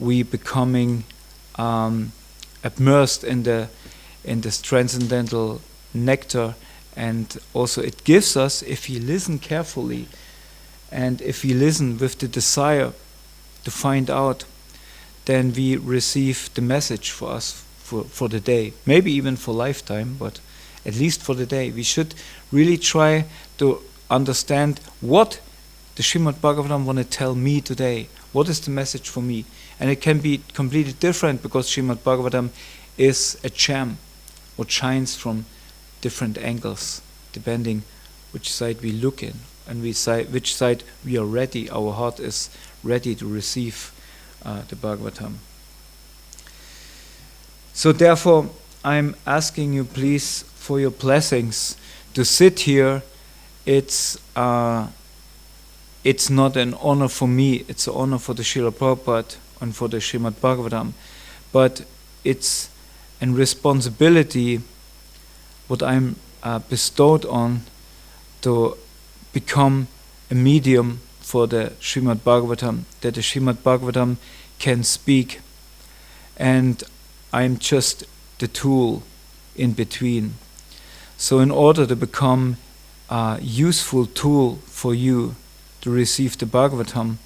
we becoming immersed in this transcendental nectar. And also it gives us, if we listen carefully and if we listen with the desire to find out, then we receive the message for us for the day, maybe even for lifetime, but at least for the day. We should really try to understand what the Śrīmad-Bhāgavatam want to tell me today. What is the message for me? And it can be completely different, because Śrīmad-Bhāgavatam is a gem what shines from different angles, depending which side we look in and which side we are ready, our heart is ready to receive the Bhagavatam. So therefore, I'm asking you please for your blessings to sit here. It's not an honor for me, it's an honor for the Srila Prabhupada and for the Śrīmad-Bhāgavatam, but it's a responsibility what I'm bestowed on to become a medium for the Śrīmad-Bhāgavatam, that the Śrīmad-Bhāgavatam can speak, and I'm just the tool in between. So in order to become a useful tool for you to receive the Bhagavatam,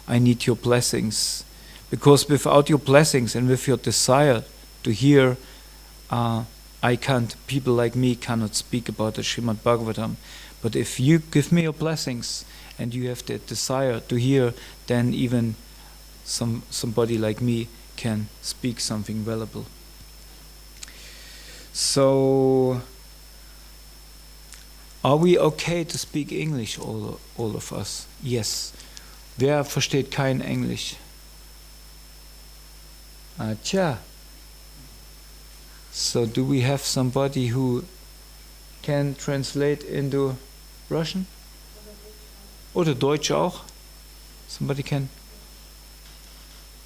I need your blessings. Because without your blessings and with your desire to hear, people like me cannot speak about the Śrīmad-Bhāgavatam. But if you give me your blessings and you have the desire to hear, then even somebody like me can speak something valuable. So, are we okay to speak English, all of us? Yes. Wer versteht kein Englisch? Tja. So do we have somebody who can translate into Russian? Oder Deutsch auch? Somebody can?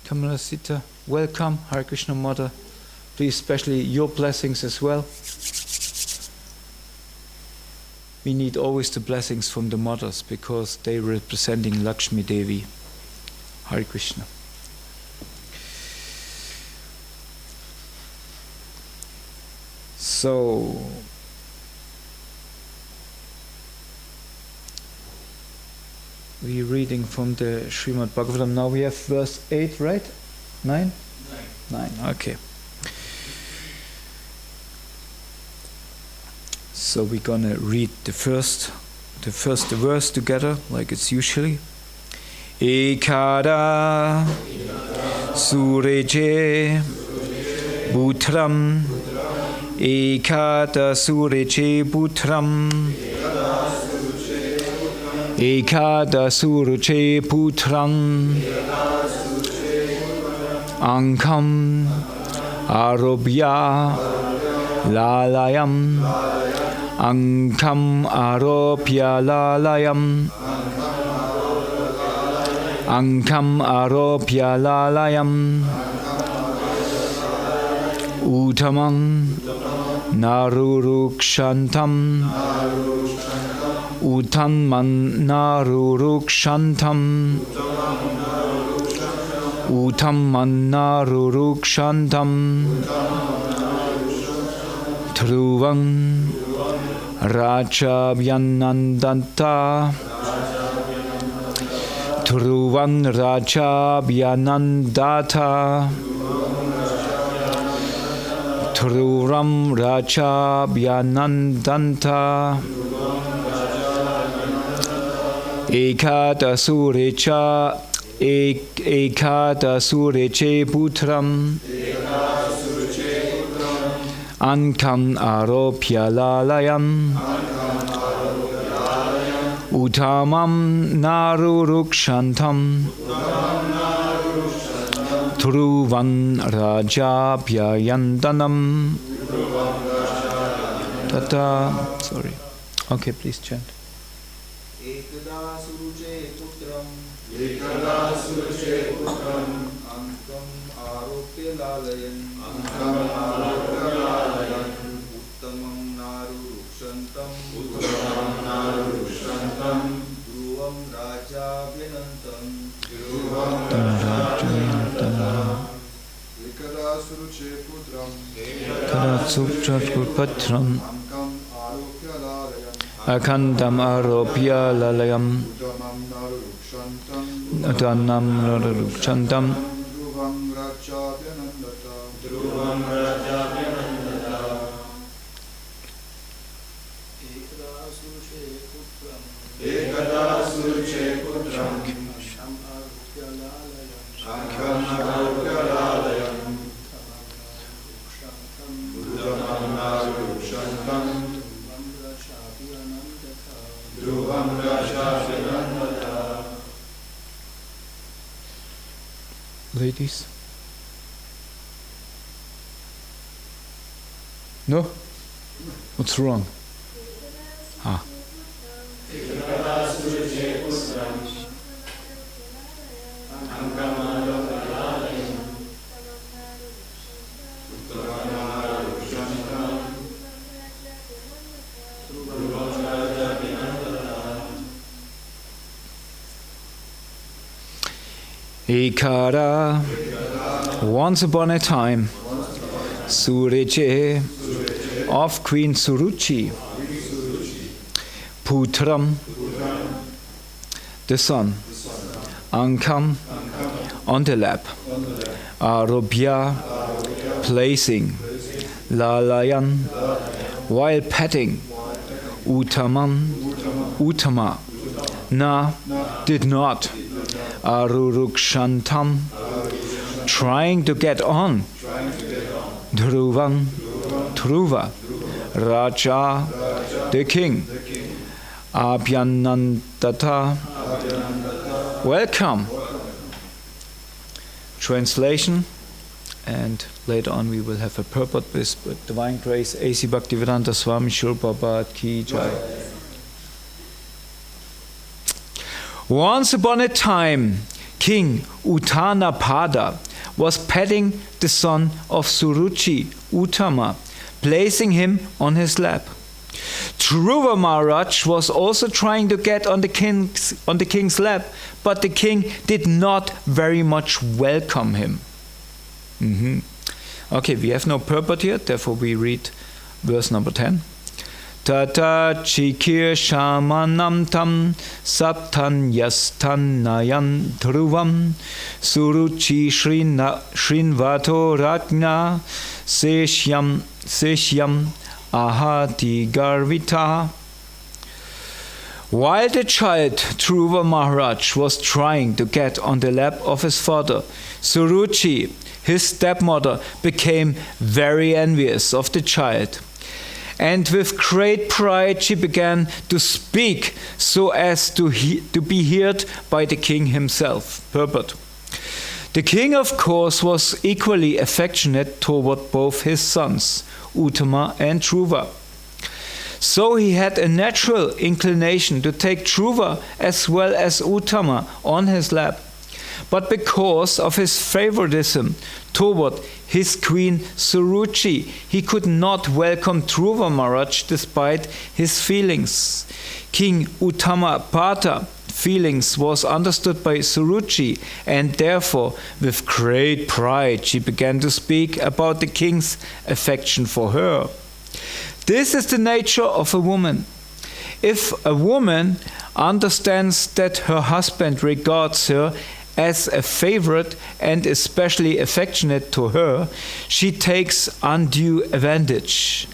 Kamala Sita, welcome, Hare Krishna Mother. Please, especially your blessings as well. We need always the blessings from the mothers, because they representing Lakshmi Devi. Hare Krishna. So, we're reading from the Śrīmad-Bhāgavatam. Now we have verse 8, right? 9? 9, okay. So we're gonna read the first verse together, like it's usually. Ekada sureje putram, ekada sureje putram, ekada sureje putram, ankam arobhya lalayam, ankam arobhya lalayam, ankam arobhya lalayam, uttamam narurukshantam, uttamam narurukshantam, uttamam narurukshantam, dhruvam raja vyanandanta, dhruvam raja vyanandata, dhruvam raja vyanandanta, ekada sureche putram, ankam arobhya lalayam, uttamam narurukshantam, dhruvam rajabhyayandanam. Tata. Sorry. Okay, please chant. Ekada suruche putram, ankam arobhya lalayam, uttamam narurukshantam, dhruvam rajabhyayandanam, Kadasupratram Akandam Aropya Lalayam Utanam Narukchandam Ladies? No? What's wrong? Ah. Ikara, once upon a time, Surije of Queen Suruchi, Putram, the son, Ankam, on the lap, Arobhya, placing, Lalayan, while petting, Uttama, Na, did not, Arurukshantam, trying to get on, Dhruva, Raja, the king, Abhyanandata, welcome. Translation, and later on we will have a purport with Divine Grace, A.C. Bhaktivedanta Swami Srila Prabhupada Ki Jai. Once upon a time, King Uttanapada was petting the son of Suruchi, Uttama, placing him on his lap. Dhruva Maharaj was also trying to get on the king's lap, but the king did not very much welcome him. Okay, we have no purport here, therefore we read verse number 10. Tata chikir shamanam tam saptan yastan nayan dhruvam suruchi shrinvato ratna seshyam ahati garvita. While the child Dhruva Maharaj was trying to get on the lap of his father, Suruchi, his stepmother, became very envious of the child. And with great pride she began to speak so as to be heard by the king himself. Purport. The king, of course, was equally affectionate toward both his sons, Uttama and Dhruva. So he had a natural inclination to take Dhruva as well as Uttama on his lap. But because of his favoritism toward his queen Suruchi, he could not welcome Dhruva Maharaj despite his feelings. King Uttamapada feelings was understood by Suruchi, and therefore with great pride she began to speak about the king's affection for her. This is the nature of a woman. If a woman understands that her husband regards her as a favorite and especially affectionate to her, she takes undue advantage.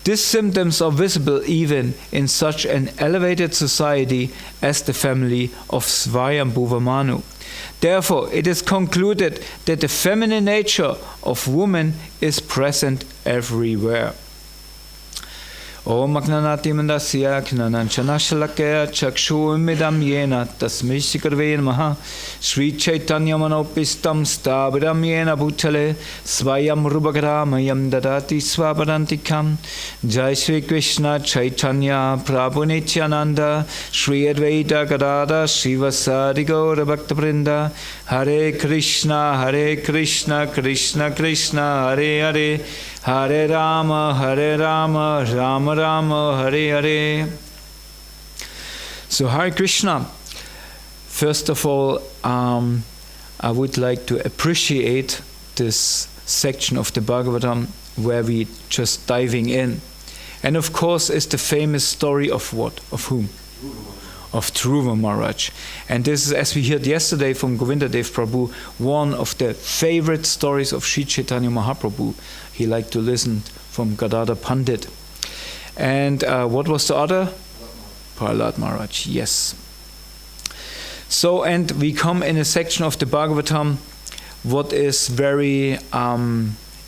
These symptoms are visible even in such an elevated society as the family of Swayambhuva Manu. Therefore, it is concluded that the feminine nature of woman is present everywhere. Om Agnanati Mandasya Knananchanashalakaya Chakshu Midam Yena Tasmai Shikarve Namaha Sri Chaitanya Manopistam Stabiram Yena Bhutale Svayam Rubagamayam Dadati Swabarantikam Jai Sri Krishna Chaitanya Prabhu Nityananda Sri Advaita Gadada Srivasadi Gaura Bhakta Vrinda Hare Krishna Krishna Krishna Hare Hare Hare Rama, Rama Rama, Hare Hare. So Hare Krishna. First of all, I would like to appreciate this section of the Bhagavatam where we just diving in. And of course is the famous story of what? Of whom? Of Dhruva Maharaj. And this is, as we heard yesterday from Govindadev Prabhu, one of the favorite stories of Sri Chaitanya Mahaprabhu. He liked to listen from Gadadhar Pandit. And what was the other? Prahlad Maharaj, yes. So, and we come in a section of the Bhagavatam what is very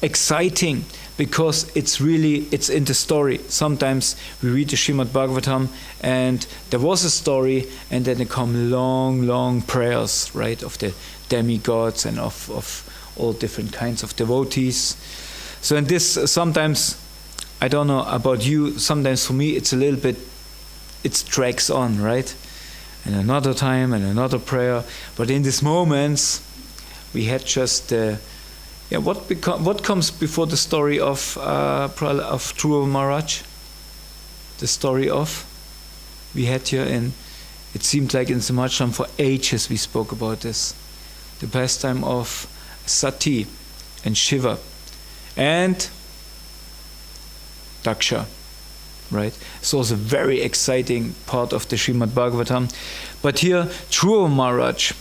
exciting, because it's in the story. Sometimes we read the Śrīmad-Bhāgavatam and there was a story, and then there come long prayers, right, of the demigods and of all different kinds of devotees. So in this, sometimes, I don't know about you, sometimes for me it's a little bit, it drags on, right? And another time and another prayer. But in these moments, we had just what comes before the story of Dhruva Maharaj? The story of? We had here in, it seemed like in Samacham for ages we spoke about this. The pastime of Sati and Shiva and Daksha, right? It's also a very exciting part of the Śrīmad-Bhāgavatam. But here, Dhruva Maharaj.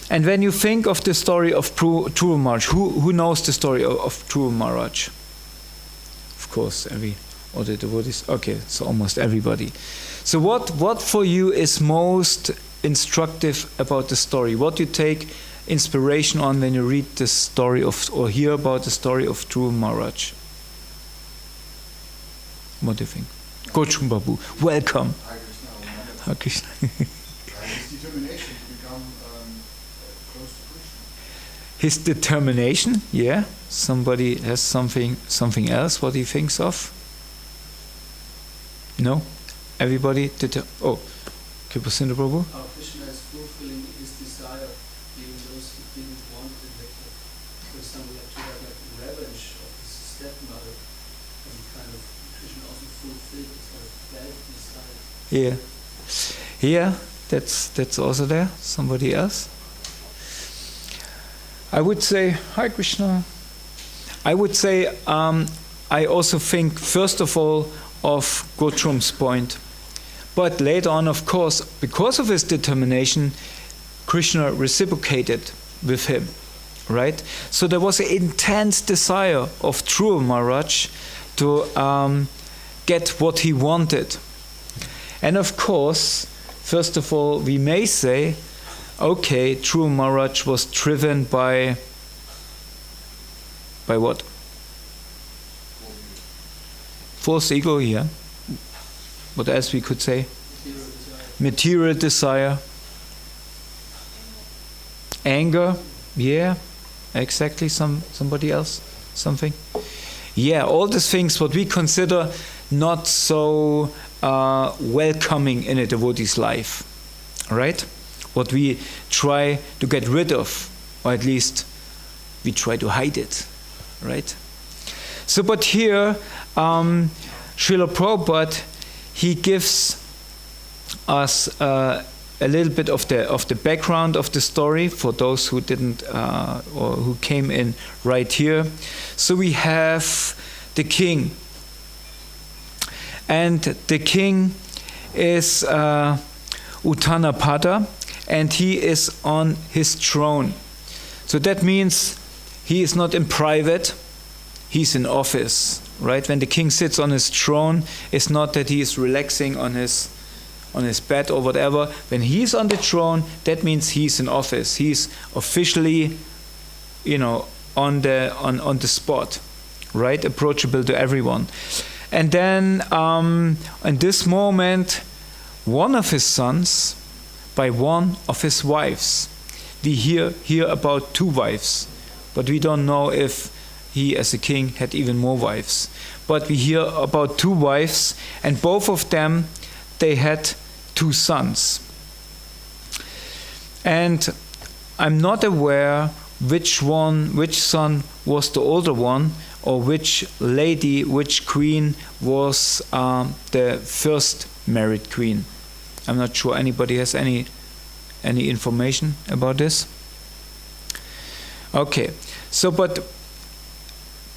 And when you think of the story of Dhruva Maharaj, who knows the story of Dhruva Maharaj? Of course, all the devotees. Okay, so almost everybody. So what for you is most instructive about the story? What you take inspiration on when you read the story of, or hear about the story of Dhruva Maharaj? What do you think? Kochum Babu, welcome. Hare Krishna. His determination to become close to Krishna. His determination, yeah. Somebody has something else what he thinks of? No? Everybody? Oh, Kripasindra Prabhu? How Krishna is fulfilling his desire, even those who didn't want it. Like, for example, like to have like revenge of his stepmother, and kind of Krishna also fulfilled his sort of bad desire. Yeah. Yeah, that's also there. Somebody else? I would say, Hare Krishna. I would say, I also think, first of all, of Gotrum's point. But later on, of course, because of his determination, Krishna reciprocated with him, right? So there was an intense desire of Dhruva Maharaj to get what he wanted. And of course, first of all, we may say, okay, Dhruva Maharaj was driven by what? False ego, yeah. What else we could say? Material desire. Anger, yeah, exactly. Somebody else, something. Yeah, all these things what we consider not so welcoming in a devotee's life, right? What we try to get rid of, or at least we try to hide it, right? So, but here, Srila Prabhupada, he gives us a little bit of the background of the story for those who didn't or who came in right here. So we have the king, and the king is Uttanapada, and he is on his throne. So that means he is not in private, he's in office, right? When the king sits on his throne, it's not that he is relaxing on his bed or whatever. When he's on the throne, that means he's in office. He's officially, on the spot, right? Approachable to everyone. And then, in this moment, one of his sons, by one of his wives. We hear about 2 wives, but we don't know if he, as a king, had even more wives. But we hear about 2 wives, and both of them, they had 2 sons. And I'm not aware which son was the older one, or which queen was the first married queen. I'm not sure anybody has any information about this. Okay, So, but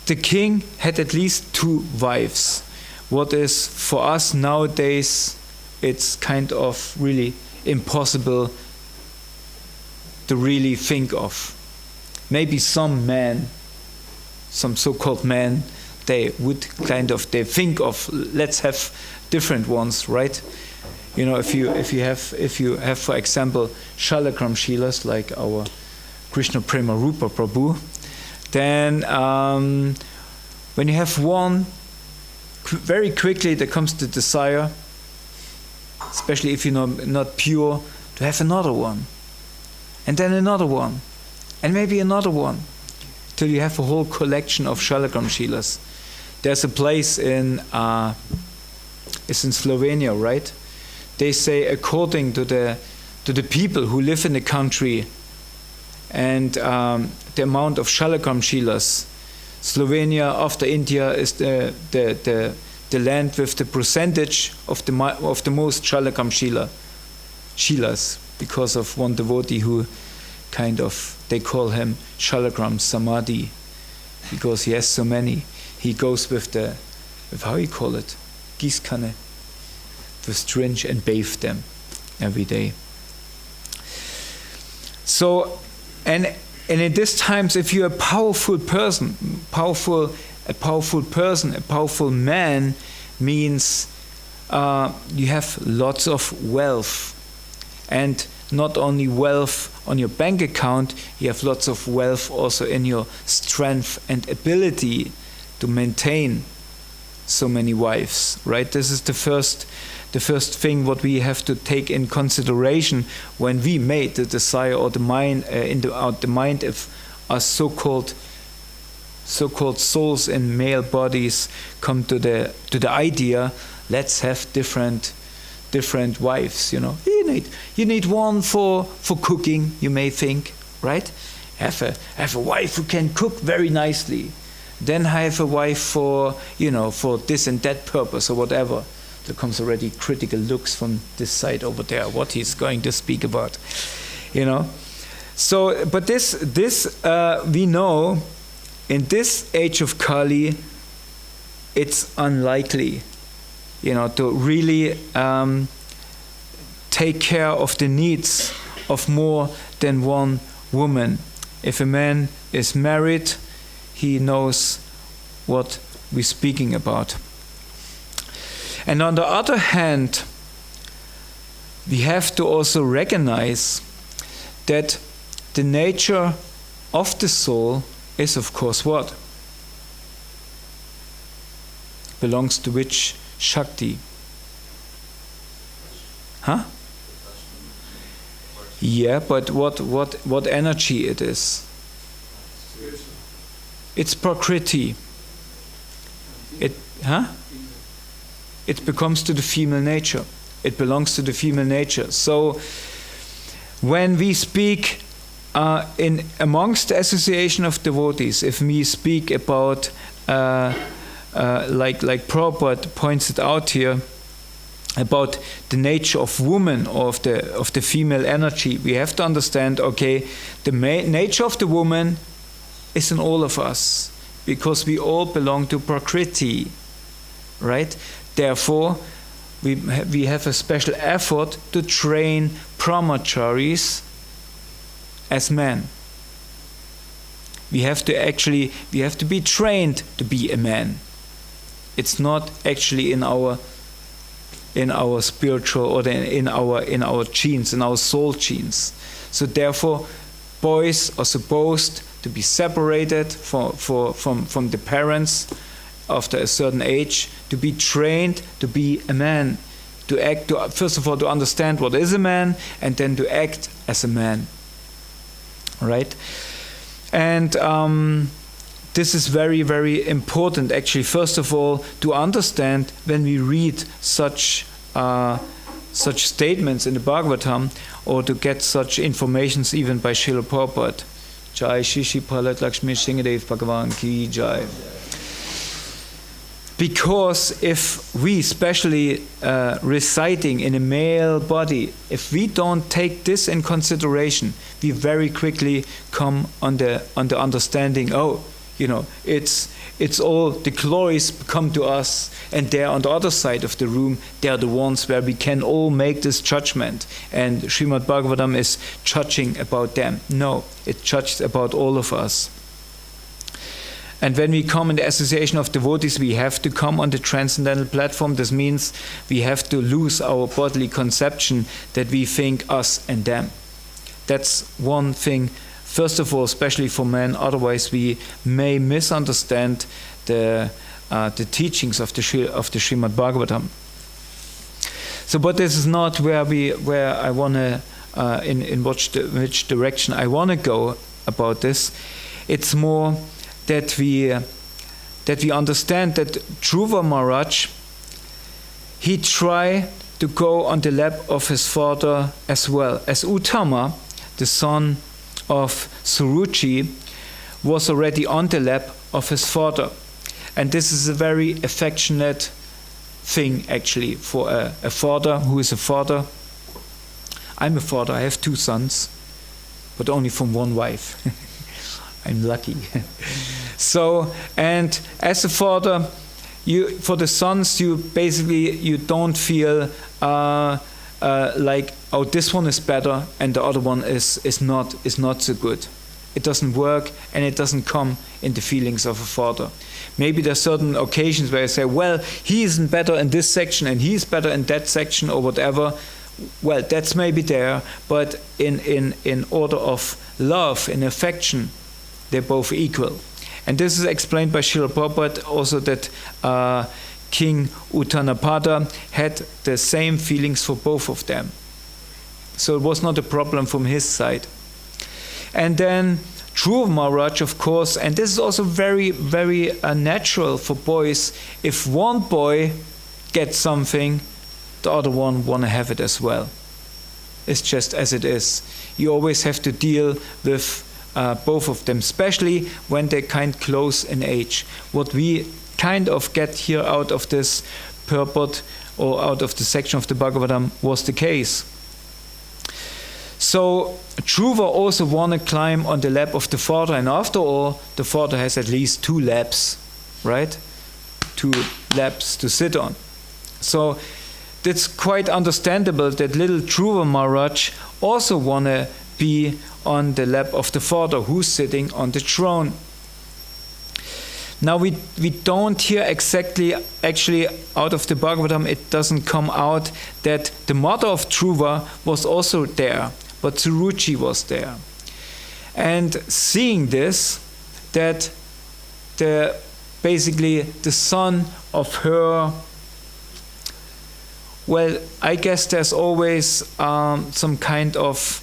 the king had at least 2 wives. What is for us nowadays, it's kind of really impossible to really think of. Maybe some men, some so-called men, they would they think of, let's have different ones, right? You know, if you have for example Shalakram Shilas like our Krishna Prema Rupa Prabhu, then when you have one, very quickly there comes the desire, especially if you're not pure, to have another one, and then another one, and maybe another one, till you have a whole collection of Shalakram Shilas. There's a place it's in Slovenia, right? They say according to the people who live in the country and the amount of Shalakram Shilas, Slovenia after India is the land with the percentage of the most Shalakram Shilas, because of one devotee who they call him Shalakram Samadhi, because he has so many. He goes with how you call it, Gießkanne, with syringe and bathe them every day. So, and in these times, if you're a powerful man, means you have lots of wealth, and not only wealth on your bank account, you have lots of wealth also in your strength and ability to maintain so many wives, right? This is the first thing what we have to take in consideration when we made the desire or the mind the mind of us so-called souls in male bodies come to the idea, let's have different wives. You know, you need one for cooking. You may think, right? Have a wife who can cook very nicely. Then I have a wife for this and that purpose or whatever. There comes already critical looks from this side over there, what he's going to speak about, you know. So, but this we know, in this age of Kali, it's unlikely, to really take care of the needs of more than one woman. If a man is married, he knows what we're speaking about. And on the other hand, we have to also recognize that the nature of the soul is, of course, what? Belongs to which Shakti? Huh? Yeah, but what energy it is? It's Prakriti. It becomes to the female nature. It belongs to the female nature. So when we speak in amongst the association of devotees, if we speak about like Prabhupada points it out here, about the nature of woman or of the female energy, we have to understand, okay, the nature of the woman is in all of us, because we all belong to Prakriti, right? Therefore, we have a special effort to train brahmacharis as men. We have to be trained to be a man. It's not actually in our spiritual or in our genes, in our soul genes. So therefore, boys are supposed to be separated from the parents after a certain age, to be trained to be a man, first of all to understand what is a man, and then to act as a man. Right? And this is very, very important, actually, first of all, to understand when we read such statements in the Bhagavatam, or to get such informations even by Srila Prabhupada. Jai Shishi Pralat Lakshmi Shingadev Bhagavan Ki Jai. Because if we, especially residing in a male body, if we don't take this in consideration, we very quickly come on the understanding, it's all the glories come to us, and they're on the other side of the room. They're the ones where we can all make this judgment, and Śrīmad-Bhāgavatam is judging about them. No, it judges about all of us. And when we come in the association of devotees, we have to come on the transcendental platform. This means we have to lose our bodily conception that we think us and them. That's one thing, first of all, especially for men. Otherwise, we may misunderstand the teachings of the Śrīmad-Bhāgavatam. So, but this is not where I want to, in which direction I want to go about this. It's more that we understand that Dhruva Maharaj, he tried to go on the lap of his father as well. As Uttama, the son of Suruchi, was already on the lap of his father. And this is a very affectionate thing, actually, for a father who is a father. I'm a father, I have 2 sons, but only from one wife. I'm lucky. So, and as a father, for the sons, you don't feel like, oh, this one is better and the other one is not so good. It doesn't work, and it doesn't come in the feelings of a father. Maybe there are certain occasions where I say, well, he isn't better in this section and he's better in that section or whatever. Well, that's maybe there, but in order of love, in affection, they're both equal. And this is explained by Srila Prabhupada also, that King Uttanapada had the same feelings for both of them. So it was not a problem from his side. And then Dhruva Maharaj, of course, and this is also very, very natural for boys. If one boy gets something, the other one want to have it as well. It's just as it is. You always have to deal with both of them, especially when they're kind close in age. What we kind of get here out of this purport or out of the section of the Bhagavatam was the case. So Dhruva also want to climb on the lap of the father, and after all, the father has at least 2 laps, right? 2 laps to sit on. So it's quite understandable that little Dhruva Maharaj also want to be on the lap of the father who's sitting on the throne. Now we don't hear exactly, actually out of the Bhagavatam it doesn't come out that the mother of Dhruva was also there, but Suruchi was there. And seeing this, that basically the son of her, well, I guess there's always some kind of,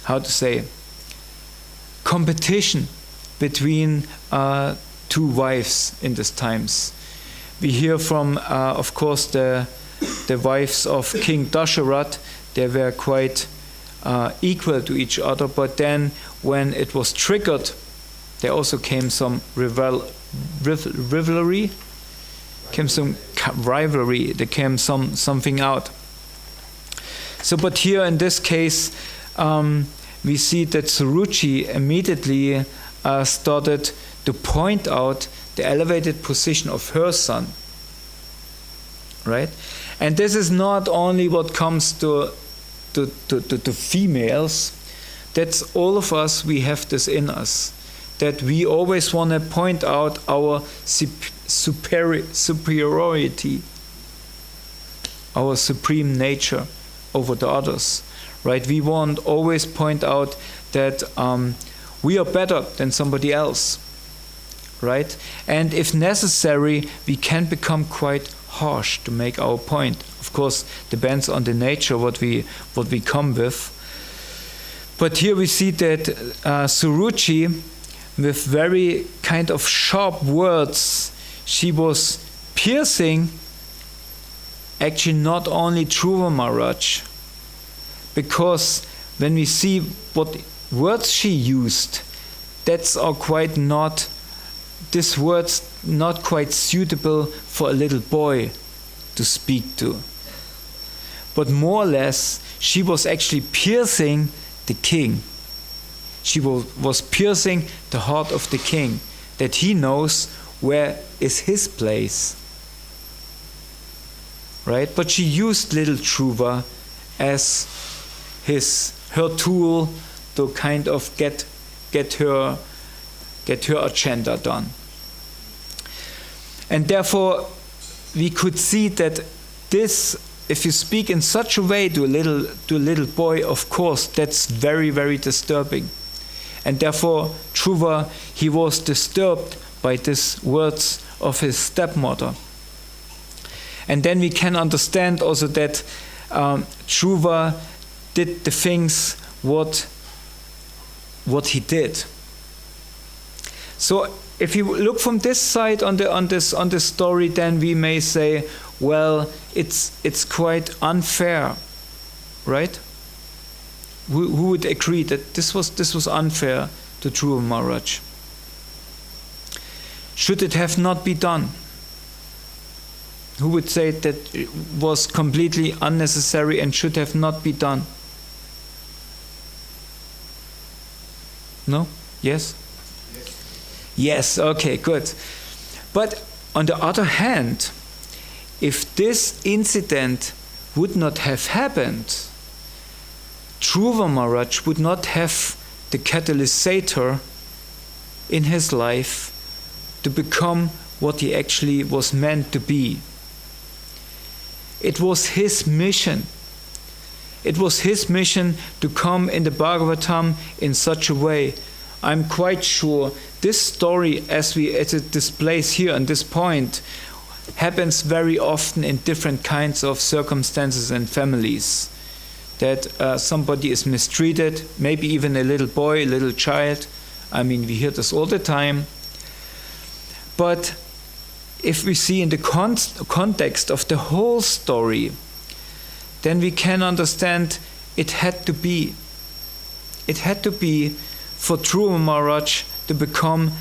how to say, competition between 2 wives in these times. We hear from, of course, the wives of King Dasharat. They were quite equal to each other, but then when it was triggered, there also came some rivalry, came some rivalry, there came something out. So, but here in this case, we see that Suruchi immediately started to point out the elevated position of her son, right? And this is not only what comes to females. That's all of us. We have this in us, that we always want to point out our superiority, our supreme nature over the others, right? We want always point out that we are better than somebody else, right? And if necessary, we can become quite harsh to make our point. Of course, depends on the nature what we come with. But here we see that Suruchi, with very kind of sharp words, she was piercing actually not only Dhruva Maharaj, because when we see what words she used, that's quite not this word's not quite suitable for a little boy to speak to. But more or less, she was actually piercing the king. She was piercing the heart of the king, that he knows where is his place. Right? But she used little Dhruva as her tool to kind of get her agenda done. And therefore, we could see that this, if you speak in such a way to a little boy, of course, that's very, very disturbing. And therefore, Dhruva, he was disturbed by these words of his stepmother. And then we can understand also that Dhruva did the things what he did. So if you look from this side on this story, then we may say, well, it's quite unfair, right? Who would agree that this was unfair to Dhruva Maharaj? Should it have not been done? Who would say that it was completely unnecessary and should have not been done? No? Yes? Yes, okay, good. But on the other hand, if this incident would not have happened, Dhruva Maharaj would not have the catalysator in his life to become what he actually was meant to be. It was his mission. It was his mission to come in the Bhagavatam in such a way. I'm quite sure this story, as it displays here on this point, happens very often in different kinds of circumstances and families. That somebody is mistreated, maybe even a little boy, a little child. I mean, we hear this all the time. But if we see in the context of the whole story, then we can understand it had to be. It had to be for Dhruva Maharaj to become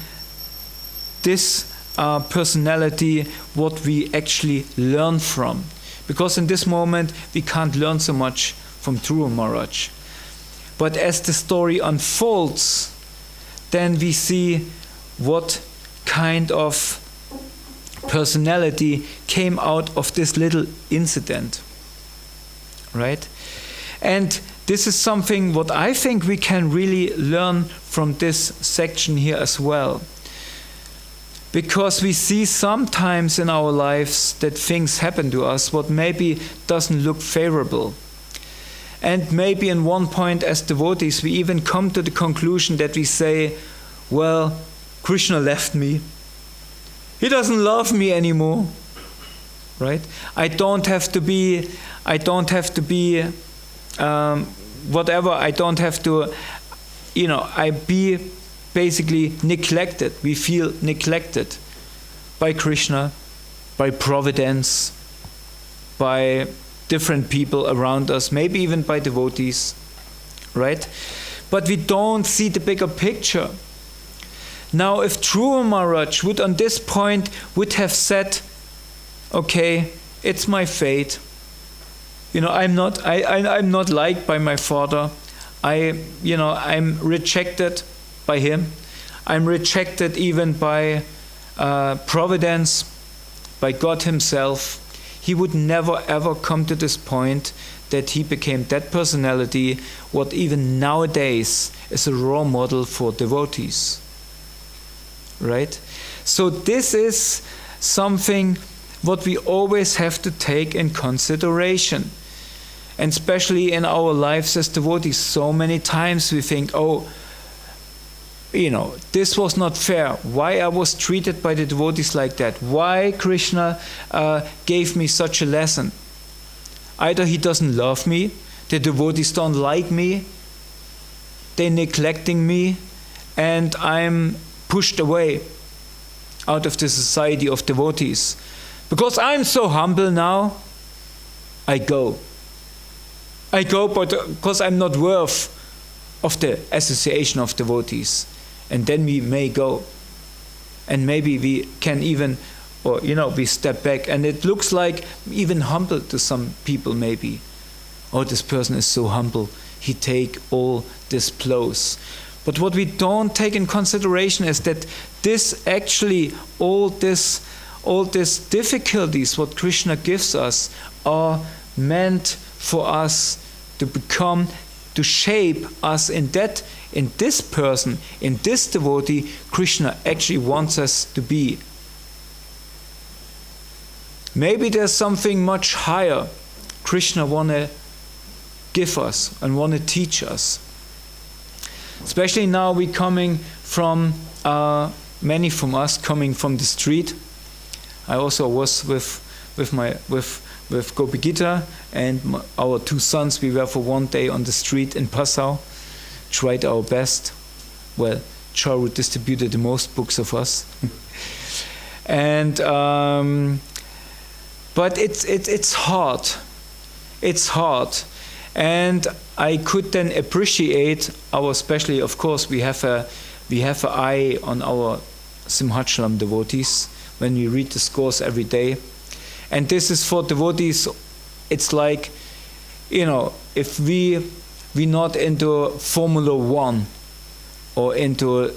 this personality what we actually learn from. Because in this moment we can't learn so much from Dhruva Maharaj. But as the story unfolds, then we see what kind of personality came out of this little incident. Right? And this is something what I think we can really learn from this section here as well. Because we see sometimes in our lives that things happen to us what maybe doesn't look favorable. And maybe in one point as devotees we even come to the conclusion that we say, well, Krishna left me. He doesn't love me anymore. Right? I don't have to be whatever, I don't have to, I be basically neglected. We feel neglected by Krishna, by Providence, by different people around us, maybe even by devotees, right? But we don't see the bigger picture. Now, if Dhruva Maharaj would on this point would have said, okay, it's my fate. I'm not liked by my father. I'm rejected by him. I'm rejected even by Providence, by God himself. He would never ever come to this point that he became that personality, what even nowadays is a role model for devotees. Right? So this is something what we always have to take in consideration. And especially in our lives as devotees, so many times we think, this was not fair. Why I was treated by the devotees like that? Why Krishna gave me such a lesson? Either he doesn't love me, the devotees don't like me, they're neglecting me, and I'm pushed away out of the society of devotees. Because I'm so humble now, I go. But because I'm not worth of the association of devotees. And then we may go. And maybe we can even, or we step back, and it looks like even humble to some people maybe. Oh, this person is so humble. He take all these blows. But what we don't take in consideration is that this actually, all these difficulties what Krishna gives us are meant for us to become, to shape us in this person, in this devotee, Krishna actually wants us to be. Maybe there's something much higher Krishna want to give us and want to teach us. Especially now we coming from, many from us coming from the street. I also was with Gopi Gita and our two sons. We were for one day on the street in Passau. Tried our best. Well, Charu distributed the most books of us. And but it's hard. It's hard. And I could then appreciate especially, of course, we have an eye on our Simhachalam devotees when we read the scores every day. And this is for devotees, it's like, if we not into Formula 1 or into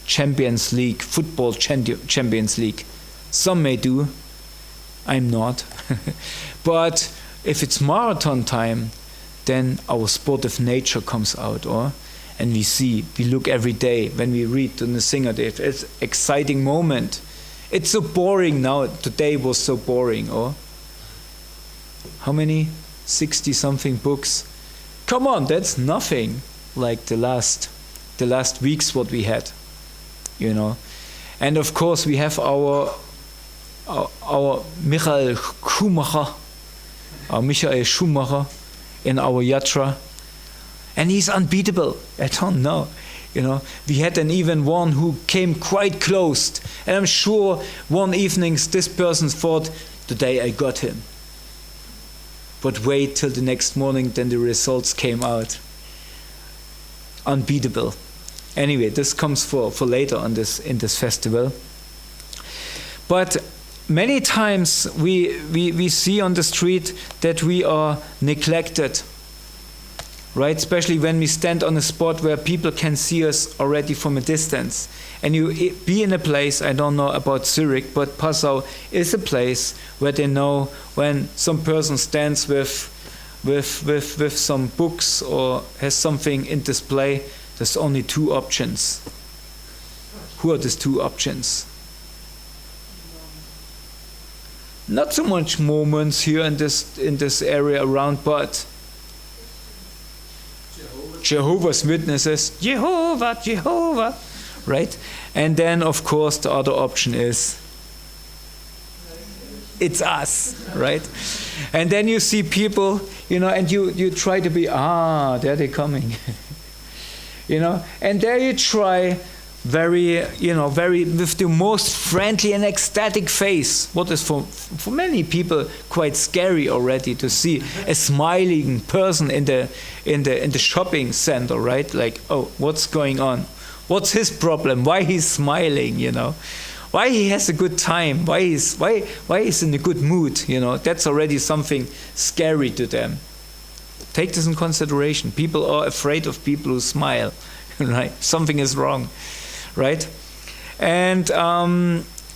Champions League, football Champions League. Some may do, I'm not. But if it's marathon time, then our sportive nature comes out, and we look every day when we read in the Singer Day. It's an exciting moment. It's so boring now. Today was so boring, how many? 60 something books. Come on, that's nothing like the last weeks what we had, And of course we have our Michael Schumacher in our yatra, and he's unbeatable. I don't know, we had an even one who came quite close, and I'm sure one evening this person thought, today I got him. But wait till the next morning, then the results came out. Unbeatable. Anyway, this comes for later in this festival. But many times we see on the street that we are neglected, right? Especially when we stand on a spot where people can see us already from a distance. And you be in a place, I don't know about Zurich, but Passau is a place where they know when some person stands with some books or has something in display, there's only two options. Who are these two options? Not so much moments here in this area around, but Jehovah's Witnesses, Jehovah, right? And then, of course, the other option is it's us, right? And then you see people, and you try to be, there they're coming, and there you try very with the most friendly and ecstatic face. What is for many people quite scary already to see a smiling person in the shopping center, right? Like, oh, what's going on? What's his problem? Why he's smiling? Why he has a good time? Why he's in a good mood? That's already something scary to them. Take this in consideration. People are afraid of people who smile, right? Something is wrong. Right? And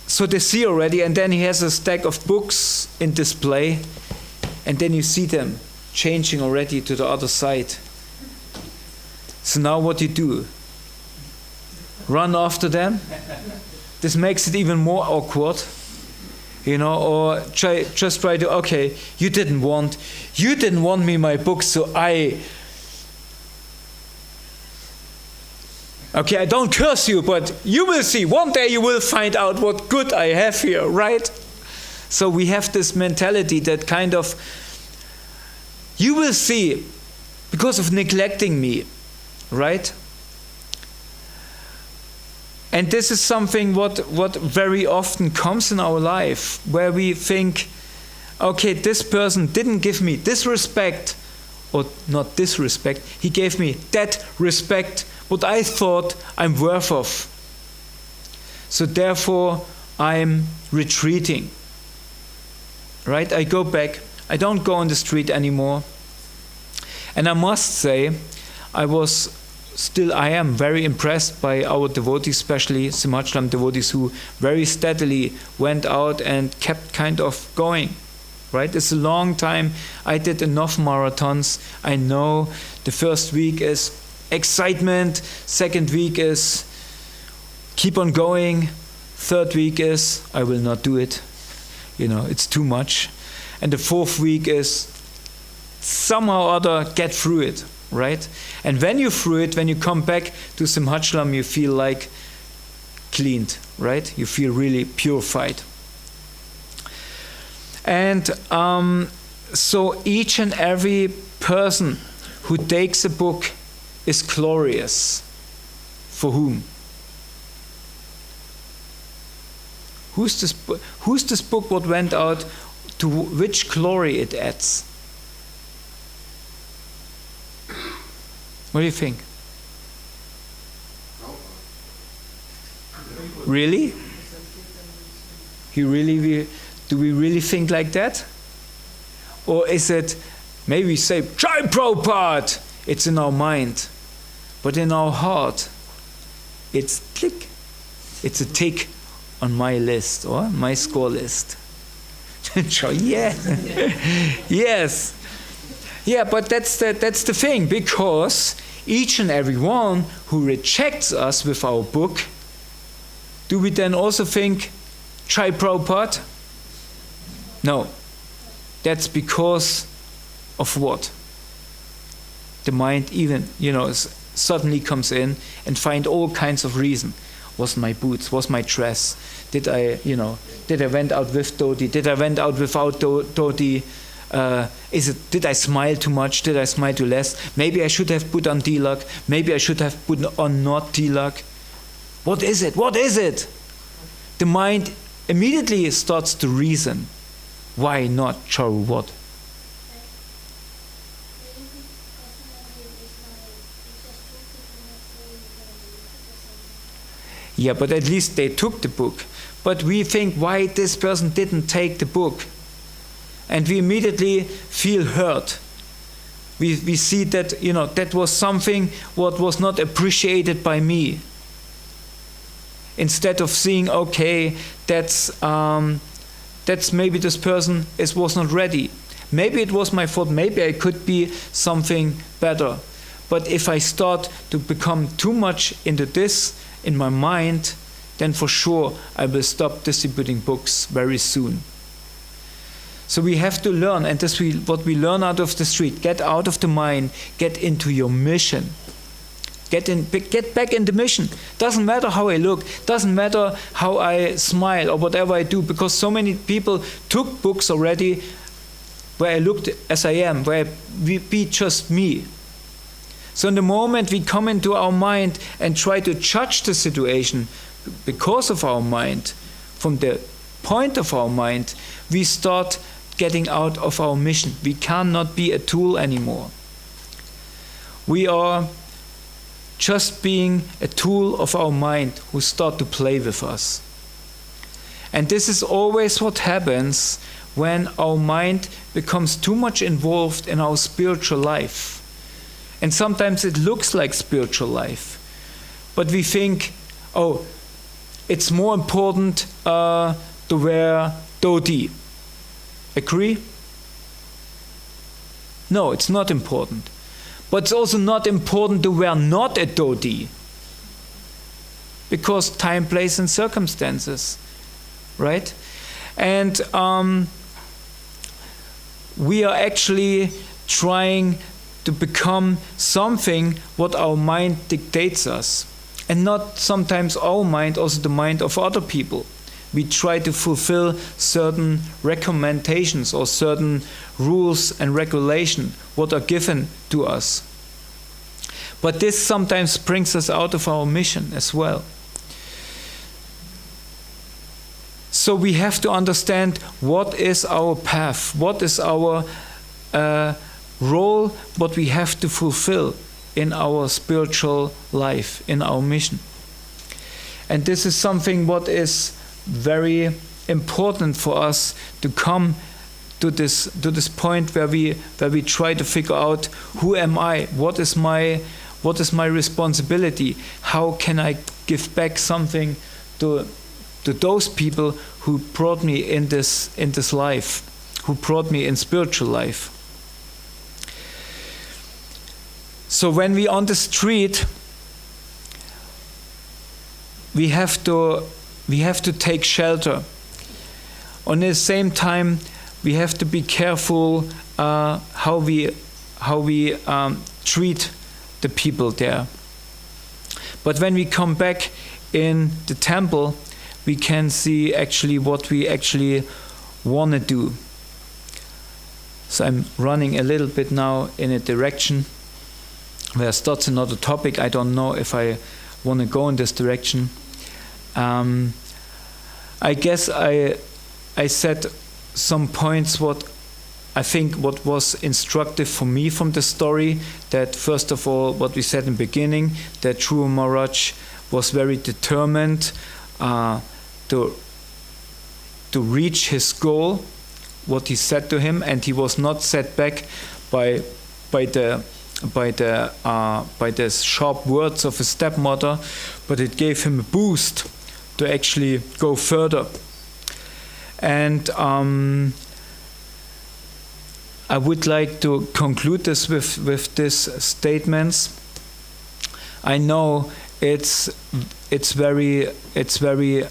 so they see already, and then he has a stack of books in display, and then you see them changing already to the other side. So now what do? Run after them? This makes it even more awkward, or just try to, okay, you didn't want me my book, so okay, I don't curse you, but you will see. One day you will find out what good I have here, right? So we have this mentality that kind of, you will see, because of neglecting me, right? And this is something what very often comes in our life, where we think, okay, this person didn't give me this respect, or not disrespect, he gave me that respect, what I thought I'm worth of. So therefore, I'm retreating. Right? I go back. I don't go on the street anymore. And I must say, I am very impressed by our devotees, especially Simhachlam devotees, who very steadily went out and kept kind of going. Right? It's a long time. I did enough marathons. I know the first week is excitement. Second week is keep on going. Third week is I will not do it. It's too much. And the fourth week is somehow or other get through it. Right? And when you through it, when you come back to Simhachlam, you feel like cleaned. Right? You feel really purified. And so each and every person who takes a book is glorious. For whom? Who's this book what went out, to which glory it adds? What do you think? Really? Do we really think like that? Or is it, maybe we say, Jai Prabhupada, it's in our mind. But in our heart, it's click. It's a tick on my list or my score list. Yeah. Yes. Yeah, but that's the thing, because each and every one who rejects us with our book, do we then also think, Jai Prabhupada? No. That's because of what? The mind even, suddenly comes in and find all kinds of reason. Was my boots? Was my dress? Did I went out with dhoti? Did I went out without dhoti? Did I smile too much? Did I smile too less? Maybe I should have put on tilak. Maybe I should have put on not tilak. What is it? What is it? The mind immediately starts to reason. Why not Charu what? Yeah, but at least they took the book. But we think why this person didn't take the book. And we immediately feel hurt. We see that, that was something what was not appreciated by me. Instead of seeing, okay, that's maybe this person was not ready. Maybe it was my fault. Maybe I could be something better. But if I start to become too much into this in my mind, then for sure I will stop distributing books very soon. So we have to learn, and this what we learn out of the street. Get out of the mind, get into your mission. Get back in the mission. Doesn't matter how I look, doesn't matter how I smile or whatever I do, because so many people took books already where I looked as I am, where I be just me. So in the moment we come into our mind and try to judge the situation because of our mind, from the point of our mind, we start getting out of our mission. We cannot be a tool anymore. We are just being a tool of our mind who start to play with us. And this is always what happens when our mind becomes too much involved in our spiritual life. And sometimes it looks like spiritual life. But we think, oh, it's more important to wear dhoti. Agree? No, it's not important. But it's also not important to wear not a dhoti. Because time, place, and circumstances. Right? And we are actually trying to become something what our mind dictates us. And not sometimes our mind, also the mind of other people. We try to fulfill certain recommendations or certain rules and regulations what are given to us. But this sometimes brings us out of our mission as well. So we have to understand what is our path, what is our role, what we have to fulfill in our spiritual life, in our mission. And this is something what is very important for us to come to this point where we try to figure out, who am I? What is my responsibility? How can I give back something to those people who brought me in this life, who brought me in spiritual life? So when we on the street, we have to take shelter. On the same time, we have to be careful how we treat the people there. But when we come back in the temple, we can see actually what we actually want to do. So I'm running a little bit now in a direction where starts another topic. I don't know if I want to go in this direction. I guess I said some points what I think what was instructive for me from the story. That first of all, what we said in the beginning, that Dhruva Maharaj was very determined to reach his goal, what he said to him, and he was not set back by the sharp words of his stepmother, but it gave him a boost to actually go further. And I would like to conclude this with these statements. I know it's very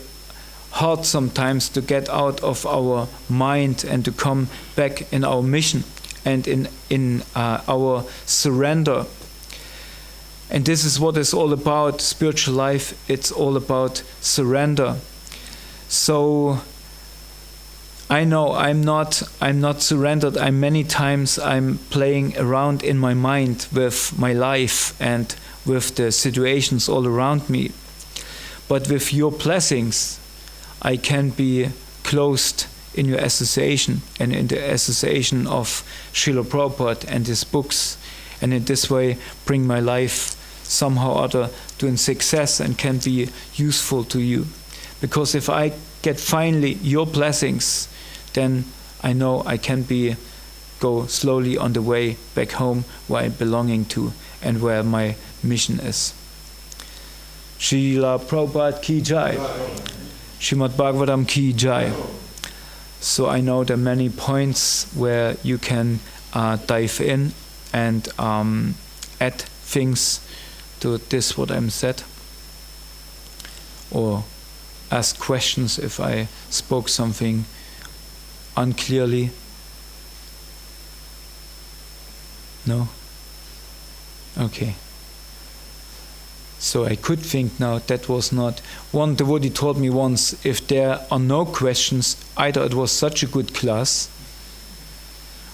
hard sometimes to get out of our mind and to come back in our mission and in our surrender. And this is what it's all about. Spiritual life, it's all about surrender. So I know I'm not surrendered. Many times I'm playing around in my mind with my life and with the situations all around me. But with your blessings, I can be closed in your association and in the association of Srila Prabhupada and his books, and in this way bring my life somehow or other to a success and can be useful to you. Because if I get finally your blessings, then I know I can go slowly on the way back home where I'm belonging to and where my mission is. Srila Prabhupada ki jai. Śrīmad-Bhāgavatam ki jai. So I know there are many points where you can dive in and add things to this what I'm said, or ask questions if I spoke something unclearly. No? Okay. So I could think now that was not. One devotee told me once, if there are no questions, either it was such a good class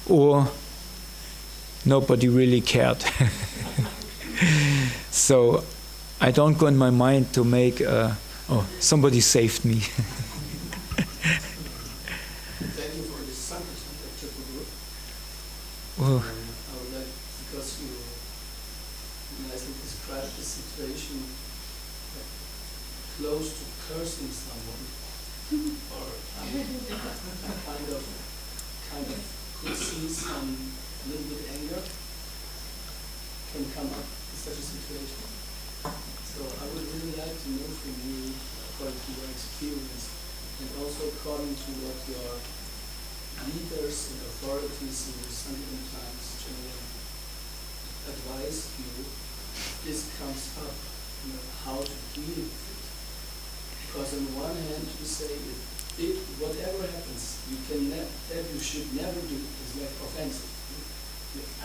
or nobody really cared. So I don't go in my mind to make somebody saved me. Thank you for this Sankirtan lecture, Prabhu. Oh. I would like, because you nicely described the situation, close to cursing someone, or kind of could see some little bit anger can come up in such a situation. So I would really like to know from you, according to your experience, and also according to what your leaders and authorities in the Sankirtan times generally advise you, this comes up, how to deal with it. Because on the one hand, you say, whatever happens, that you should never do is like offensive.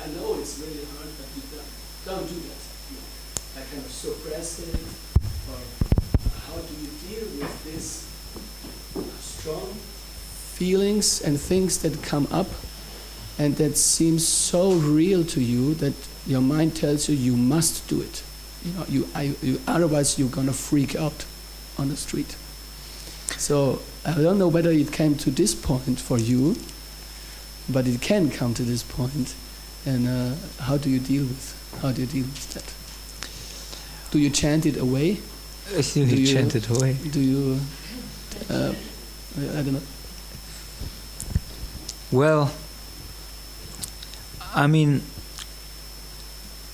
I know it's really hard, but you don't do that. I kind of suppress it, or how do you deal with this strong feelings and things that come up and that seems so real to you that your mind tells you must do it. Otherwise you're gonna freak out on the street. So I don't know whether it came to this point for you, but it can come to this point. And how do you deal with that? Do you chant it away? I see he chanted away. Do you? I don't know. Well, I mean,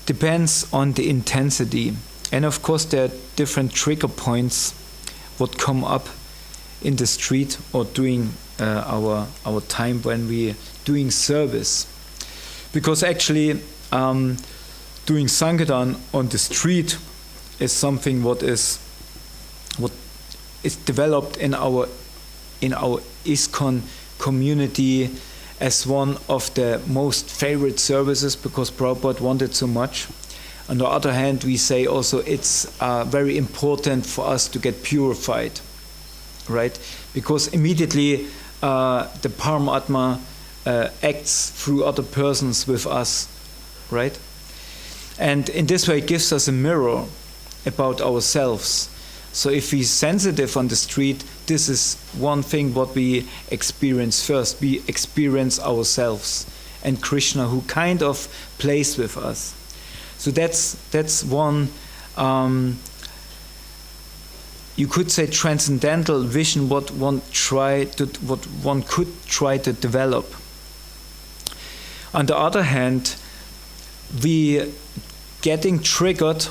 depends on the intensity, and of course there are different trigger points what come up in the street or during our time when we doing service, because actually doing Sankirtan on the street is something what is developed in our ISKCON community as one of the most favorite services because Prabhupada wanted so much. On the other hand, we say also it's very important for us to get purified, right? Because immediately the Paramatma acts through other persons with us, right? And in this way it gives us a mirror about ourselves. So if we're sensitive on the street, this is one thing what we experience first. We experience ourselves and Krishna who kind of plays with us. So that's one, you could say, transcendental vision what one could try to develop. On the other hand, we getting triggered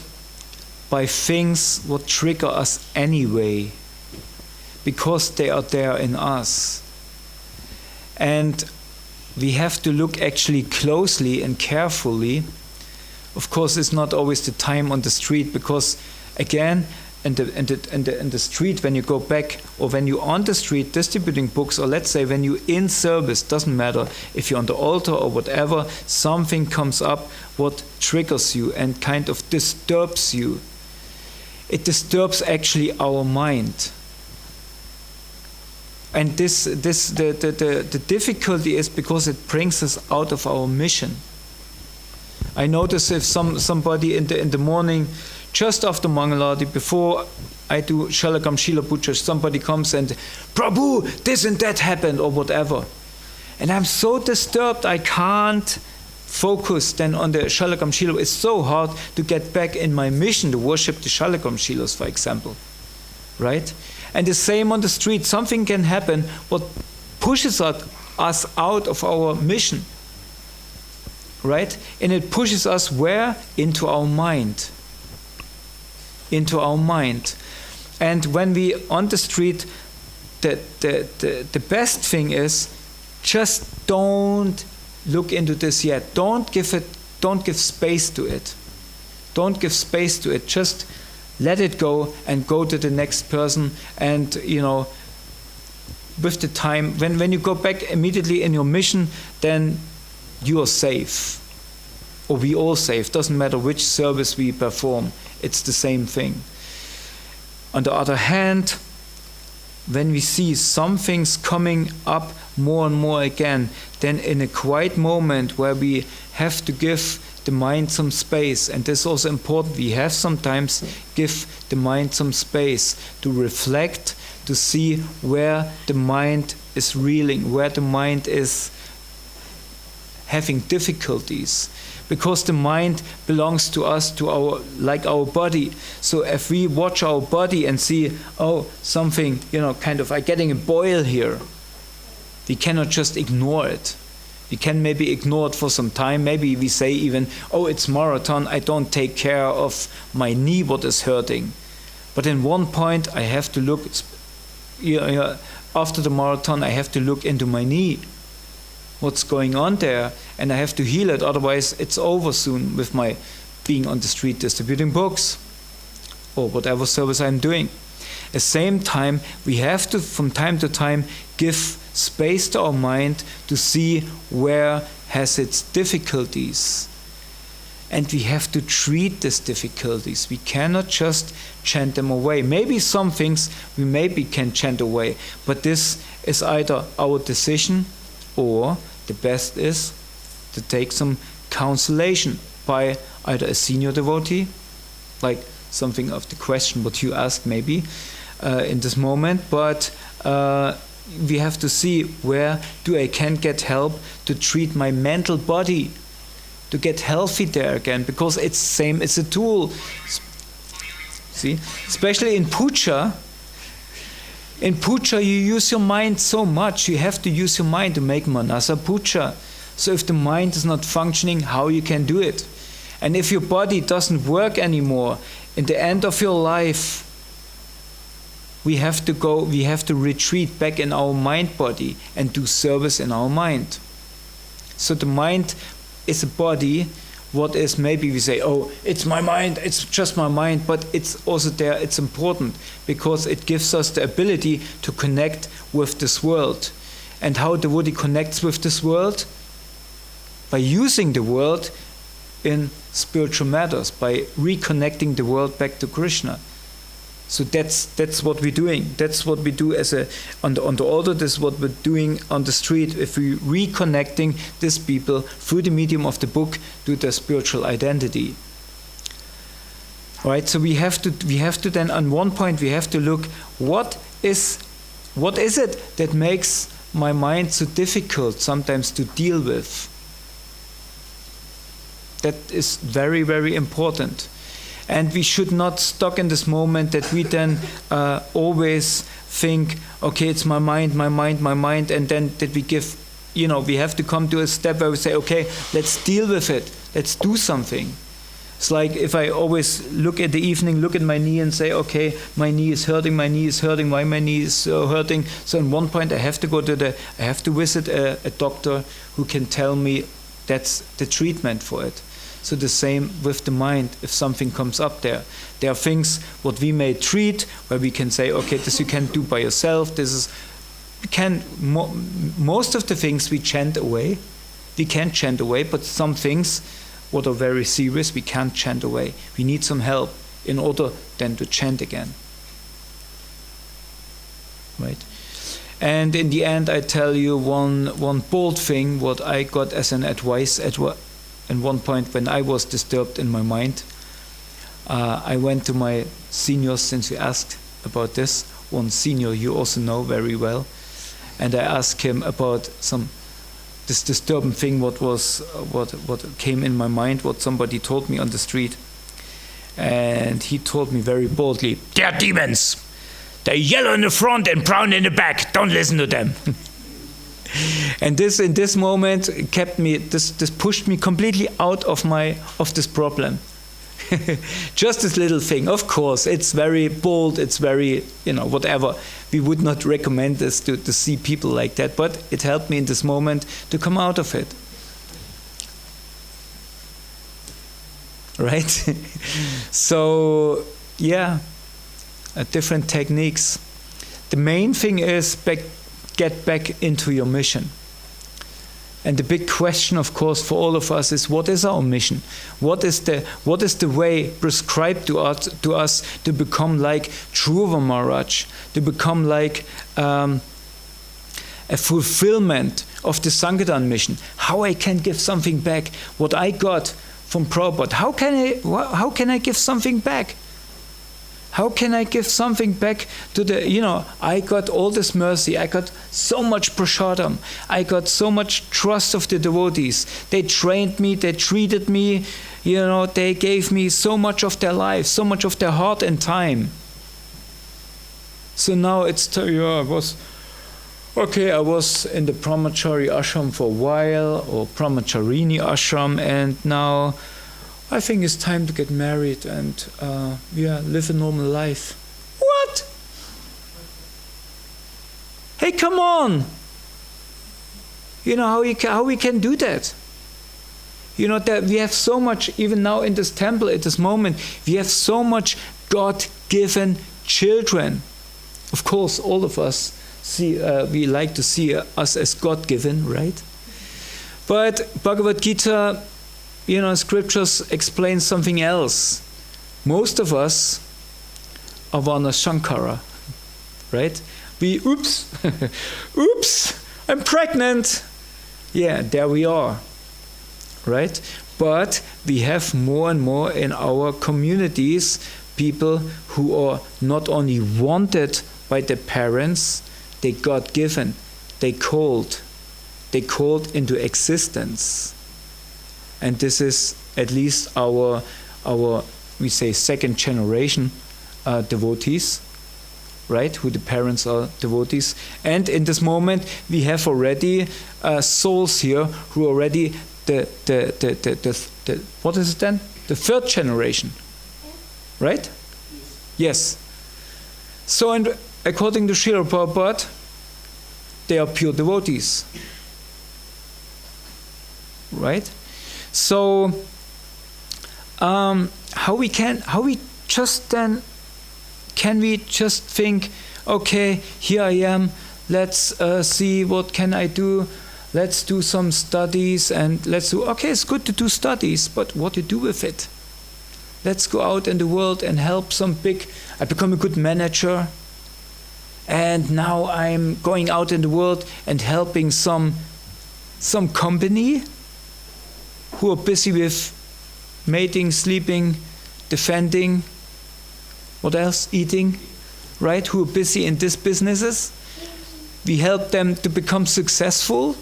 by things what trigger us anyway, because they are there in us. And we have to look actually closely and carefully. Of course, it's not always the time on the street, because again, in the street, when you go back, or when you're on the street distributing books, or let's say when you're in service, doesn't matter if you're on the altar or whatever, something comes up what triggers you and kind of disturbs you. It disturbs actually our mind. And the difficulty is because it brings us out of our mission. I notice if somebody in the morning, just after Mangaladi, before I do Shalakam Shila Puja, somebody comes and, Prabhu, this and that happened, or whatever. And I'm so disturbed, I can't focus then on the Shalakam Shila. It's so hard to get back in my mission to worship the Shalakam Shilas, for example. Right? And the same on the street. Something can happen what pushes us out of our mission. Right? And it pushes us where? Into our mind. Into our mind. And when we on the street, the best thing is just don't look into this yet. Don't give space to it. Don't give space to it. Just let it go and go to the next person. And with the time, when you go back immediately in your mission, then you are safe. Or we all safe. Doesn't matter which service we perform. It's the same thing. On the other hand, when we see some things coming up more and more again, then in a quiet moment where we have to give the mind some space, and this is also important, we have sometimes give the mind some space to reflect, to see where the mind is reeling, where the mind is having difficulties. Because the mind belongs to us, like our body. So if we watch our body and see, oh, something, kind of, I'm getting a boil here, we cannot just ignore it. We can maybe ignore it for some time. Maybe we say even, oh, it's marathon, I don't take care of my knee, what is hurting. But in one point, I have to look, after the marathon, I have to look into my knee. What's going on there, and I have to heal it, otherwise it's over soon with my being on the street distributing books or whatever service I'm doing. At the same time, we have to from time to time give space to our mind to see where has its difficulties, and we have to treat these difficulties. We cannot just chant them away. Maybe some things we maybe can chant away, but this is either our decision, or the best is to take some consolation by either a senior devotee, like something of the question what you asked maybe in this moment, but we have to see where I can get help to treat my mental body, to get healthy there again, because it's same, it's a tool. See? Especially in puja. In puja, you use your mind so much. You have to use your mind to make manasa puja. So if the mind is not functioning, how you can do it? And if your body doesn't work anymore, in the end of your life, we have to retreat back in our mind body and do service in our mind. So the mind is a body. What is, maybe we say, oh, it's my mind, it's just my mind, but it's also there, it's important because it gives us the ability to connect with this world. And how the devotee connects with this world? By using the world in spiritual matters, by reconnecting the world back to Krishna. So that's what we're doing. That's what we do on the altar. This is what we're doing on the street. If we're reconnecting these people through the medium of the book to their spiritual identity. All right. So we have to then, on one point, we have to look what is it that makes my mind so difficult sometimes to deal with. That is very, very important. And we should not stuck in this moment that we then always think, okay, it's my mind, and then that we give, we have to come to a step where we say, okay, let's deal with it, let's do something. It's like if I always look at my knee and say, okay, my knee is hurting, why my knee is so hurting? So at one point I have to visit a doctor who can tell me that's the treatment for it. So the same with the mind, if something comes up there. There are things what we may treat, where we can say, okay, this you can do by yourself, most of the things we chant away. We can chant away, but some things what are very serious, we can't chant away. We need some help in order then to chant again. Right? And in the end, I tell you one bold thing, what I got as an advice at one point when I was disturbed in my mind. I went to my seniors, since you asked about this, one senior you also know very well, and I asked him about this disturbing thing, what came in my mind, what somebody told me on the street. And he told me very boldly, "They're demons. They're yellow in the front and brown in the back. Don't listen to them." And this, in this moment, this pushed me completely out of this problem. Just this little thing. Of course, it's very bold, it's very, whatever. We would not recommend this to see people like that, but it helped me in this moment to come out of it. Right? So, yeah, different techniques. The main thing is get back into your mission. And the big question, of course, for all of us is, what is our mission? What is the way prescribed to us to become like Dhruva Maharaj, to become like a fulfillment of the Sankirtan mission? How I can give something back, what I got from Prabhupada. How can I give something back? How can I give something back to I got all this mercy, I got so much prasadam, I got so much trust of the devotees. They trained me, they treated me, they gave me so much of their life, so much of their heart and time. So now I was in the Brahmachari ashram for a while, or Brahmacharini ashram, and now I think it's time to get married and live a normal life. What? Hey, come on! How we can do that? That we have so much, even now in this temple at this moment, we have so much God-given children. Of course, all of us we like to see us as God-given, right? But Bhagavad Gita, scriptures explain something else. Most of us are Varna Shankara, right? Oops, I'm pregnant. Yeah, there we are, right? But we have more and more in our communities people who are not only wanted by their parents, they got given, they called into existence. And this is at least our we say second generation devotees, right? Who the parents are devotees. And in this moment, we have already souls here who are already the what is it then? The third generation, right? Yes. So, and according to Srila Prabhupada, they are pure devotees, right? So, how we just then can we just think, okay, here I am, let's see what can I do, let's do some studies, and let's do, okay, it's good to do studies, but what to do with it? Let's go out in the world and help some I become a good manager, and now I'm going out in the world and helping some company who are busy with mating, sleeping, defending, what else? Eating, right? Who are busy in these businesses. We help them to become successful.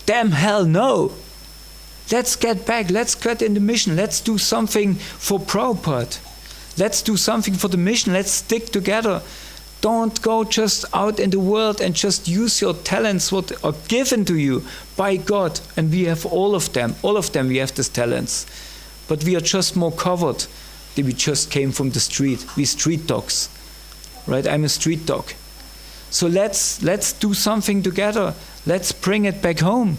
Damn hell no. Let's get back. Let's get in the mission. Let's do something for Prabhupada. Let's do something for the mission. Let's stick together. Don't go just out in the world and just use your talents what are given to you by God. And we have all of them. All of them we have these talents. But we are just more covered. We just came from the street. We street dogs. Right? I'm a street dog. So let's do something together. Let's bring it back home.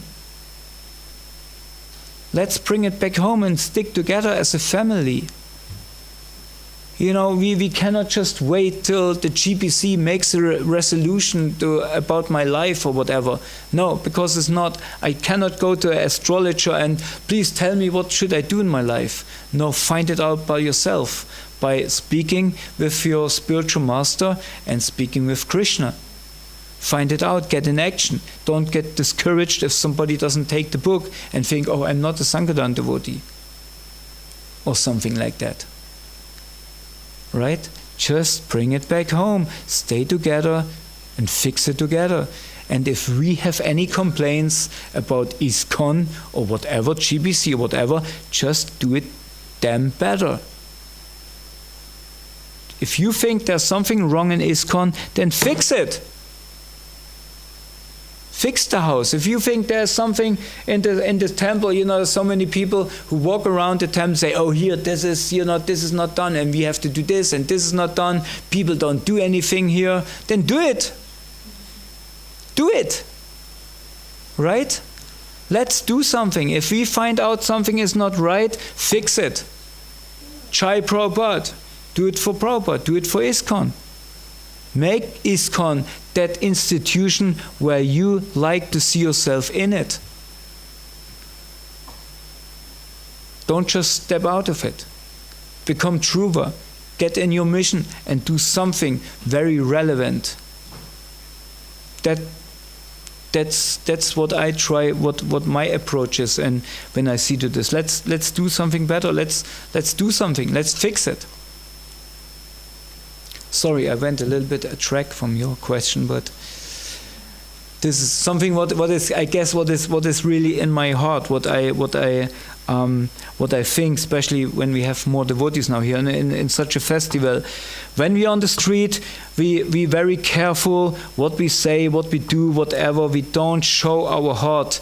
Let's bring it back home and stick together as a family. You know, we cannot just wait till the GBC makes a resolution about my life or whatever. No, because it's not, I cannot go to an astrologer and please tell me what should I do in my life. No, find it out by yourself, by speaking with your spiritual master and speaking with Krishna. Find it out, get in action. Don't get discouraged if somebody doesn't take the book and think, oh, I'm not a Sankirtan devotee. Or something like that. Right? Just bring it back home. Stay together and fix it together. And if we have any complaints about ISKCON or whatever, GBC or whatever, just do it damn better. If you think there's something wrong in ISKCON, then fix it. Fix the house. If you think there's something in the temple, you know, so many people who walk around the temple and say, oh, here, this is not done, and we have to do this, and this is not done. People don't do anything here. Then do it. Do it. Right? Let's do something. If we find out something is not right, fix it. Jai Prabhupada. Do it for Prabhupada. Do it for ISKCON. Make ISKCON that institution where you like to see yourself in it. Don't just step out of it. Become Dhruva. Get in your mission and do something very relevant. That's what I try, what my approach is, and when I see to this. Let's do something better. Let's do something. Let's fix it. Sorry, I went a little bit track from your question, but this is something what is, I guess, what is really in my heart, what I think, especially when we have more devotees now here in such a festival. When we are on the street, we very careful what we say, what we do, whatever. We don't show our heart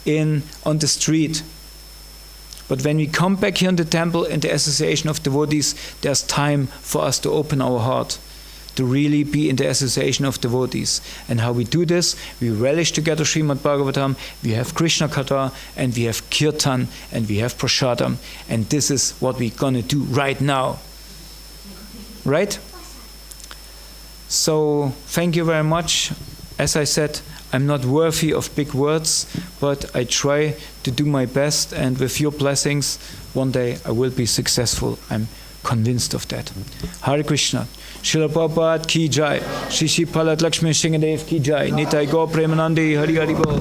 on the street. But when we come back here in the temple, in the association of devotees, there's time for us to open our heart, to really be in the association of devotees. And how we do this, we relish together Śrīmad-Bhāgavatam, we have Krishna Katha, and we have Kirtan, and we have Prasadam. And this is what we're going to do right now. Right? So, thank you very much. As I said, I'm not worthy of big words, but I try to do my best, and with your blessings, one day I will be successful. I'm convinced of that. Hare Krishna. Srila Prabhupada ki jai. Shri Shri Palat Lakshmi Shingadev ki jai. Nitai Go Premanandi Hari Hari Bol.